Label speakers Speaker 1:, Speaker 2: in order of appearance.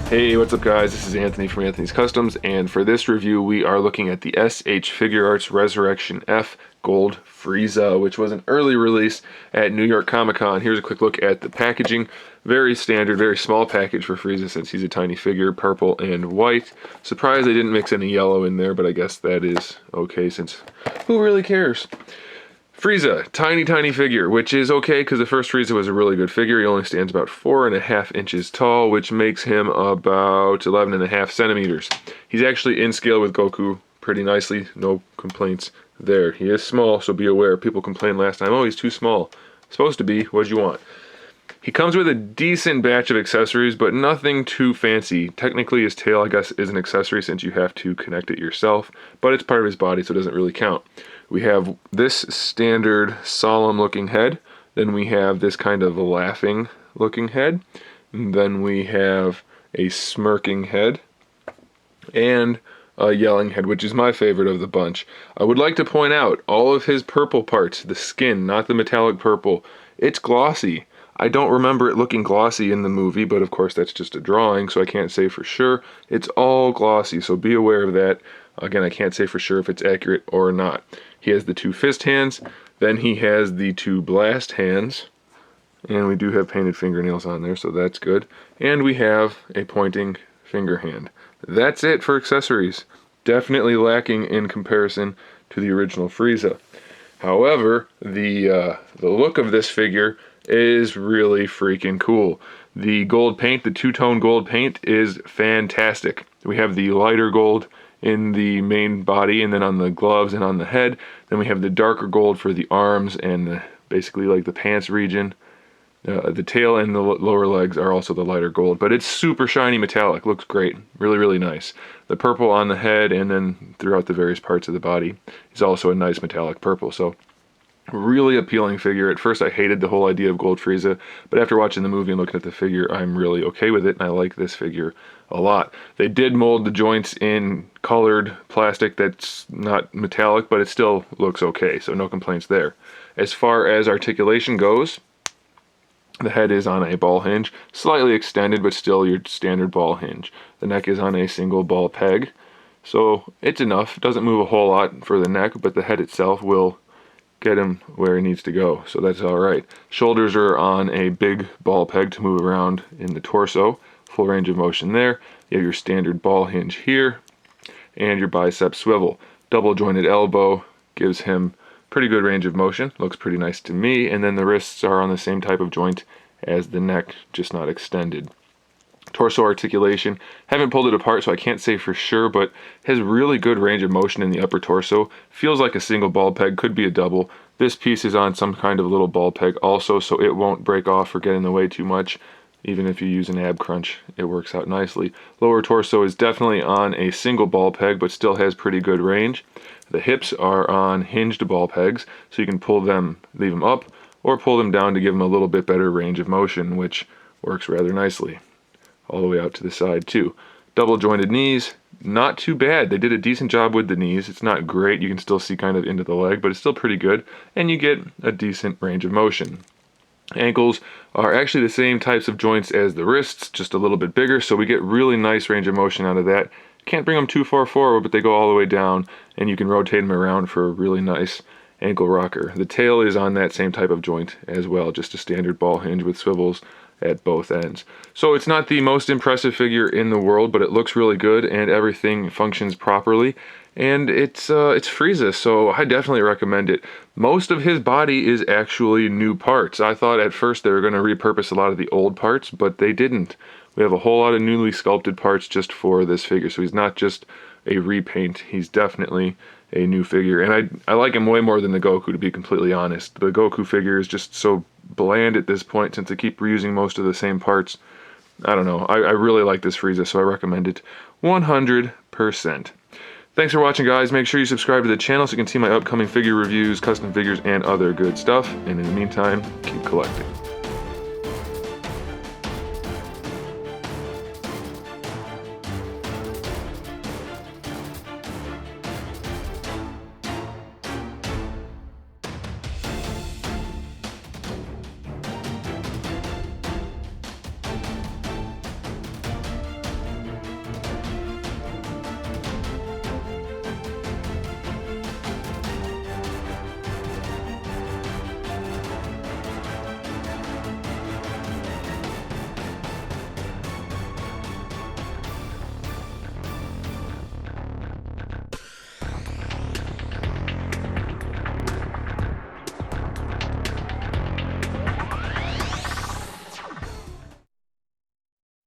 Speaker 1: Hey, what's up guys? This is Anthony from Anthony's Customs, and for this review we are looking at the S.H.Figuarts Resurrection F Gold FRIEZA, which was an early release at New York Comic Con. Here's a quick look at the packaging. Very standard, very small package for FRIEZA since he's a tiny figure, purple and white. Surprised they didn't mix any yellow in there, but I guess that is okay since who really cares? FRIEZA, tiny figure, which is okay because the first FRIEZA was a really good figure. He only stands about 4.5 inches tall, which makes him about 11.5 centimeters. He's actually in scale with Goku pretty nicely, no complaints there. He is small, so be aware. People complained last time, oh, he's too small. Supposed to be, what'd you want? He comes with a decent batch of accessories, but nothing too fancy. Technically, his tail, I guess, is an accessory since you have to connect it yourself, but it's part of his body, so it doesn't really count. We have this standard solemn-looking head, then we have this kind of laughing-looking head, and then we have a smirking head, and a yelling head, which is my favorite of the bunch. I would like to point out, all of his purple parts, the skin, not the metallic purple, it's glossy. I don't remember it looking glossy in the movie, but of course that's just a drawing, so I can't say for sure. It's all glossy, so be aware of that. Again, I can't say for sure if it's accurate or not. He has the two fist hands, then he has the two blast hands, and we do have painted fingernails on there, so that's good. And we have a pointing finger hand. That's it for accessories. Definitely lacking in comparison to the original FRIEZA. However, the look of this figure is really freaking cool. The gold paint, the two-tone gold paint, is fantastic. We have the lighter gold in the main body and then on the gloves and on the head. Then we have the darker gold for the arms and basically like the pants region. The tail and the lower legs are also the lighter gold, but it's super shiny metallic. Looks great. Really nice. The purple on the head and then throughout the various parts of the body is also a nice metallic purple. So really appealing figure. At first I hated the whole idea of Gold FRIEZA, but after watching the movie and looking at the figure, I'm really okay with it, and I like this figure a lot. They did mold the joints in colored plastic that's not metallic, but it still looks okay, so no complaints there. As far as articulation goes, the head is on a ball hinge, slightly extended, but still your standard ball hinge. The neck is on a single ball peg, so it's enough. It doesn't move a whole lot for the neck, but the head itself will get him where he needs to go, so that's alright. Shoulders are on a big ball peg to move around in the torso. Full range of motion there. You have your standard ball hinge here, and your bicep swivel. Double jointed elbow gives him pretty good range of motion. Looks pretty nice to me, and then the wrists are on the same type of joint as the neck, just not extended. Torso articulation, haven't pulled it apart so I can't say for sure, but has really good range of motion in the upper torso. Feels like a single ball peg, could be a double. This piece is on some kind of little ball peg also, so it won't break off or get in the way too much. Even if you use an ab crunch, it works out nicely. Lower torso is definitely on a single ball peg, but still has pretty good range. The hips are on hinged ball pegs, so you can pull them, leave them up, or pull them down to give them a little bit better range of motion, which works rather nicely. All the way out to the side too. Double jointed knees, not too bad. They did a decent job with the knees. It's not great, you can still see kind of into the leg, but it's still pretty good, and you get a decent range of motion. Ankles are actually the same types of joints as the wrists, just a little bit bigger, so we get really nice range of motion out of that. Can't bring them too far forward, but they go all the way down, and you can rotate them around for a really nice ankle rocker. The tail is on that same type of joint as well, just a standard ball hinge with swivels at both ends. So it's not the most impressive figure in the world, but it looks really good and everything functions properly. And it's FRIEZA, so I definitely recommend it. Most of his body is actually new parts. I thought at first they were going to repurpose a lot of the old parts, but they didn't. We have a whole lot of newly sculpted parts just for this figure, so he's not just a repaint. He's definitely a new figure, and I like him way more than the Goku, to be completely honest. The Goku figure is just so bland at this point since they keep reusing most of the same parts. I don't know. I really like this FRIEZA, so I recommend it 100%. Thanks for watching, guys. Make sure you subscribe to the channel so you can see my upcoming figure reviews, custom figures, and other good stuff. And in the meantime, keep collecting.